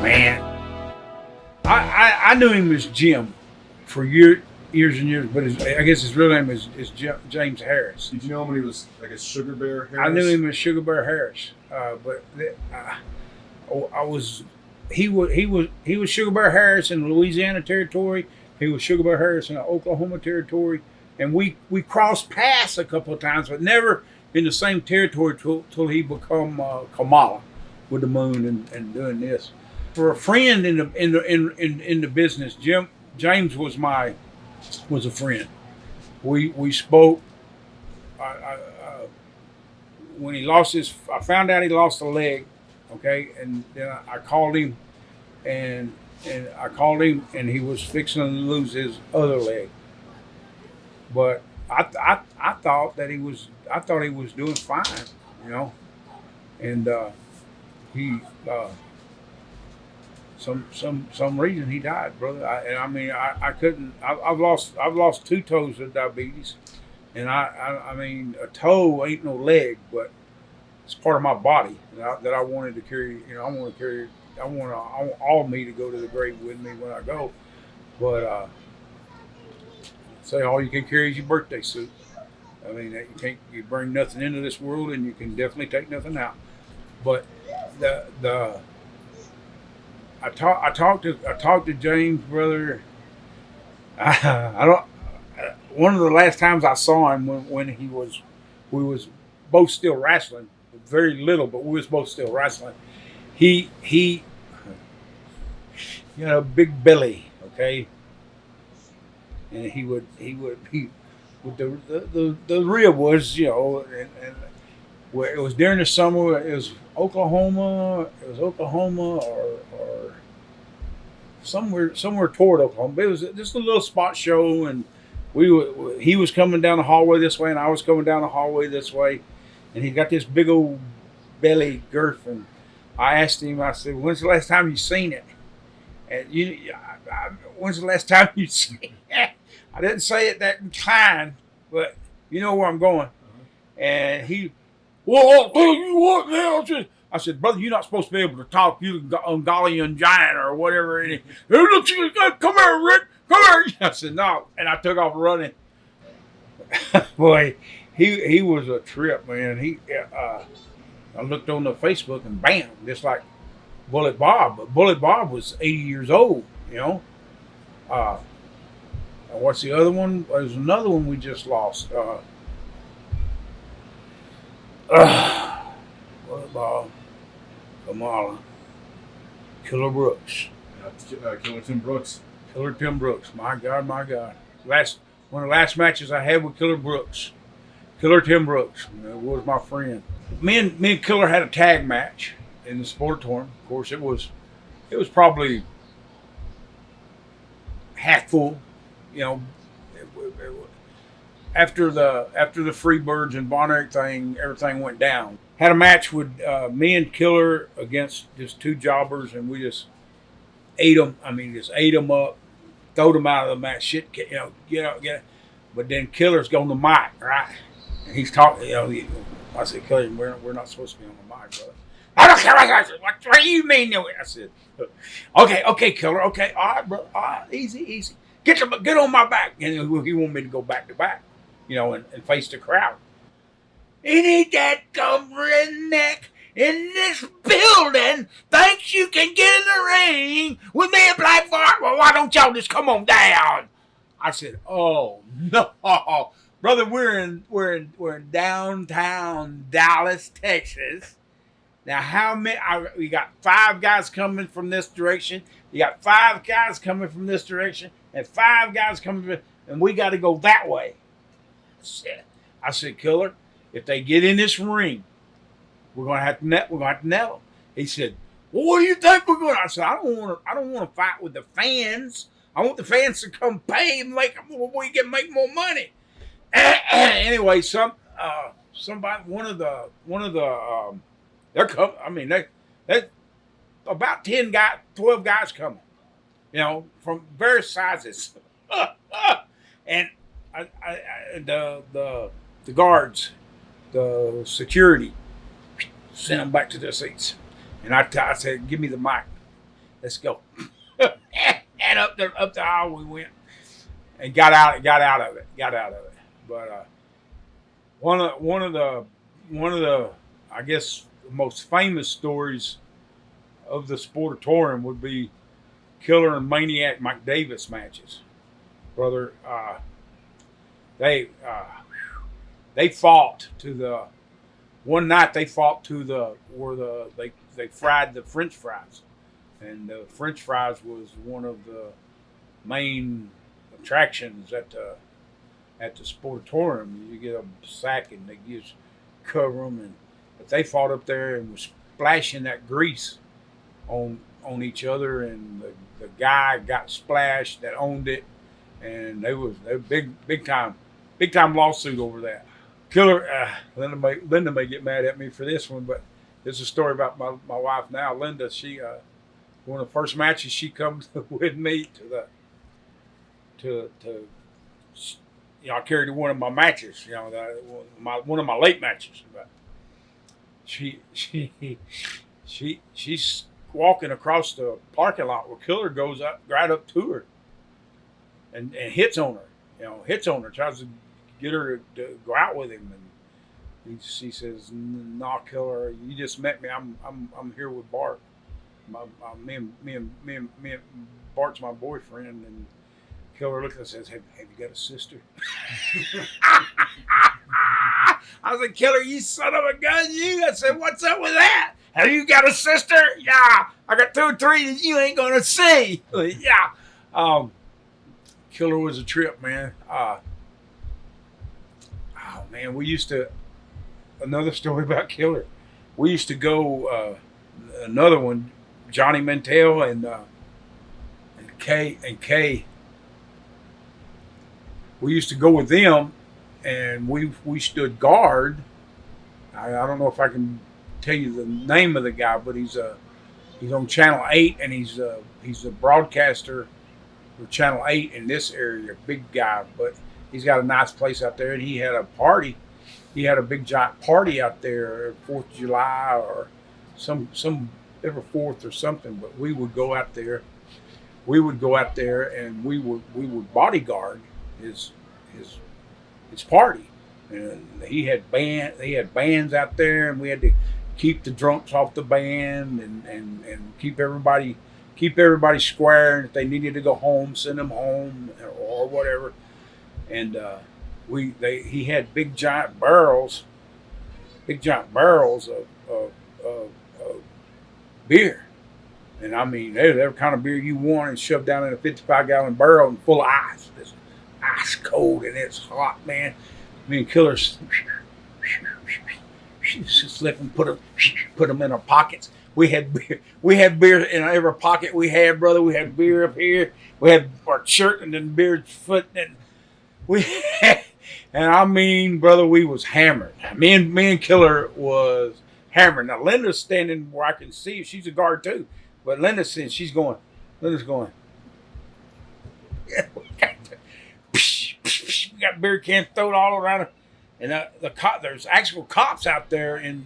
Man, I knew him as Jim for years and years, but I guess his real name is James Harris. Did you know him when he was, I guess, Sugar Bear Harris? I knew him as Sugar Bear Harris, but he was Sugar Bear Harris in the Louisiana territory. He was Sugar Bear Harris in the Oklahoma territory, and we crossed paths a couple of times, but never in the same territory till he become Kamala with the moon and doing this. For a friend in the business, James was a friend. We spoke. When he lost I found out he lost a leg. Okay, and then I called him, and he was fixing to lose his other leg. But I thought that he was doing fine, you know, and he some reason he died, brother. I couldn't. I've lost 2 toes of diabetes, and I mean a toe ain't no leg, but it's part of my body that I wanted to carry. You know, I want all of me to go to the grave with me when I go. But say all you can carry is your birthday suit. I mean, you bring nothing into this world, and you can definitely take nothing out. But I talked to James, brother. One of the last times I saw him when we was both still wrestling, very little, but we was both still wrestling. He a big belly, okay, and he would with the rib was, you know, and where it was during the summer. It was Oklahoma or somewhere toward Oklahoma. It was just a little spot show, and he was coming down the hallway this way, and I was coming down the hallway this way, and he got this big old belly girth. And I asked him, I said, "When's the last time you seen it?" And when's the last time you seen it? I didn't say it that kind, but you know where I'm going. And he, well, you what now? I said, "Brother, you're not supposed to be able to talk. You Ugandan Giant or whatever." And he, "Come here, Rick. Come here." I said, "No," and I took off running. Boy, he was a trip, man. I looked on the Facebook and bam, just like Bullet Bob. But Bullet Bob was 80 years old, you know. What's the other one? There's another one we just lost. Bullet Bob, Kamala, Killer Brooks. Killer Tim Brooks. Killer Tim Brooks. My God, my God. One of the last matches I had with Killer Brooks. Killer Tim Brooks was my friend. Me and Killer had a tag match in the Sportatorium. Of course, it was probably half full. You know, after the Freebirds and Bonner everything went down. Had a match with me and Killer against just 2 jobbers, and we just ate them. I mean, just ate them up, throwed them out of the match. Shit, you know, get out. But then Killer's on the mic, right? And he's talking. You know, I said, "Killer, we're not supposed to be on the mic, brother." "I don't care." I said, "What do you mean?" I said, "Okay, Killer. Okay, all right, bro. All right, easy. Get on my back." And he wanted me to go back to back, you know, and face the crowd. Any dadgum redneck in this building thinks you can get in the ring with me and Black Bart? Well, why don't y'all just come on down? I said, "Oh no, brother, we're in downtown Dallas, Texas. Now, how many? We got 5 guys coming from this direction. You got 5 guys coming from this direction, and 5 guys coming, and we got to go that way." I said, "Killer, if they get in this ring, we're gonna have to net them." He said, "Well, what do you think we're going?" I said, I don't want to fight with the fans. I want the fans to come pay and make more money." Anyway, somebody, one of the they're coming. I mean, they about 12 guys coming, you know, from various sizes, and the guards, the security, sent them back to their seats, and I said, "Give me the mic." Let's go. And up the aisle we went, and got out of it. But one of the I guess most famous stories of the Sportatorium would be Killer and Maniac Mike Davis matches, brother. They fought to the one night. They fought to the where they fried the French fries, and the French fries was one of the main attractions at the Sportatorium. You get a sack and they just cover them, but they fought up there and was splashing that grease on each other, and the guy got splashed that owned it, and they big time lawsuit over that. Killer, Linda may get mad at me for this one, but it's a story about my wife now. Linda, she one of the first matches she comes with me to I carried one of my matches, one of my late matches. But she's walking across the parking lot where Killer goes right up to her and hits on her, tries to get her to go out with him, and she says, "Nah, Killer, you just met me. I'm here with Bart. Me and Bart's my boyfriend." And Killer looks and says, "Have you got a sister?" I was like, "Killer, you son of a gun, you!" I said, "What's up with that? Have you got a sister?" "Yeah, I got 2 or 3 that you ain't gonna see." Yeah. Killer was a trip, man. Man, we used to. Another story about Killer. We used to go. Another one, Johnny Mantell and Kay. We used to go with them, and we stood guard. I don't know if I can tell you the name of the guy, but he's on Channel 8, and he's a broadcaster for Channel 8 in this area. Big guy, but he's got a nice place out there, and he had a party. He had a big giant party out there, 4th of July or some every 4th or something. But we would go out there. And we would bodyguard his party. And he had bands out there, and we had to keep the drunks off the band and keep everybody square. And if they needed to go home, send them home or whatever. And he had big giant barrels of beer. And I mean, every kind of beer you want, and shoved down in a 55-gallon barrel and full of ice. It's ice cold and it's hot, man. Me and Killers slip and put them in our pockets. We had beer in every pocket we had, brother. We had beer up here. We had our shirt and then beer foot, and and I mean, brother, we was hammered. Me and Killer was hammered. Now Linda's standing where I can see her. She's a guard too, but Linda's going. Yeah, we got beer cans thrown all around her, and there's actual cops out there in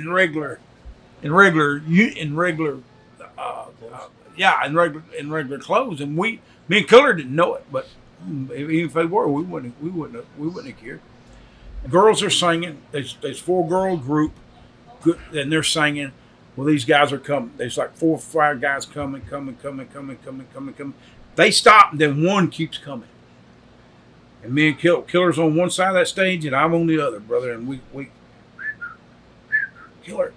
regular clothes, and me and Killer didn't know it, but even if they were, we wouldn't have cared. The girls are singing. There's 4-girl group, and they're singing. Well, these guys are coming. There's like 4 or 5 guys coming. They stop, and then one keeps coming. And me and Killer's on one side of that stage, and I'm on the other, brother. And we Killer.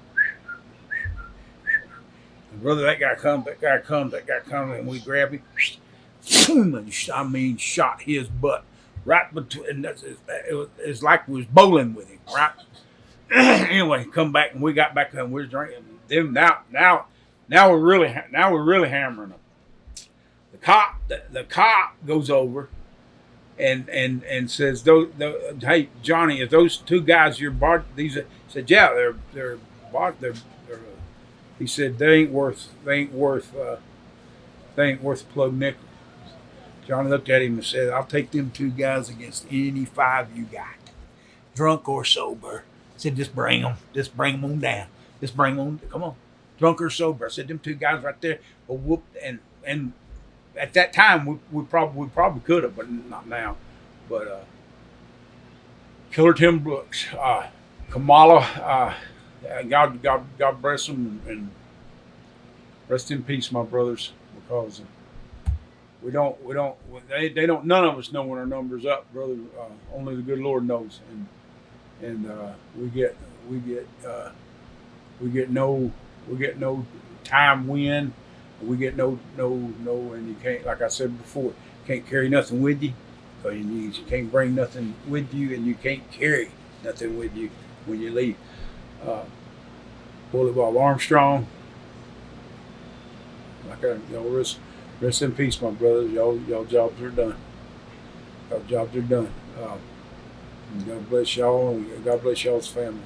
And brother, that guy comes, and we grab him. And I mean, shot his butt right between. It's like we was bowling with him, right? Anyway, come back, and we got back and we was drinking. Then now we're really hammering them. The cop goes over and says, "Hey Johnny, is those 2 guys your Bart?" These said, "Yeah, they're Bart. They're." He said, "They ain't worth a plug nickel." Johnny looked at him and said, "I'll take them 2 guys against any 5 you got, drunk or sober." He said, "Just bring them on down. Just bring them on. Come on." drunk or sober. I said them two guys right there were whooped, and at that time we probably could have, but not now. But Killer Tim Brooks, Kamala, God bless them and rest in peace, my brothers, because they don't. None of us know when our number's up, brother. Only the good Lord knows, and we get no time win. We get no, and you can't, like I said before, you can't carry nothing with you. Because you can't bring nothing with you, and you can't carry nothing with you when you leave. Bullet Bob Armstrong, y'all rest in peace, my brothers. Y'all jobs are done. Y'all jobs are done. God bless y'all, and God bless y'all's family.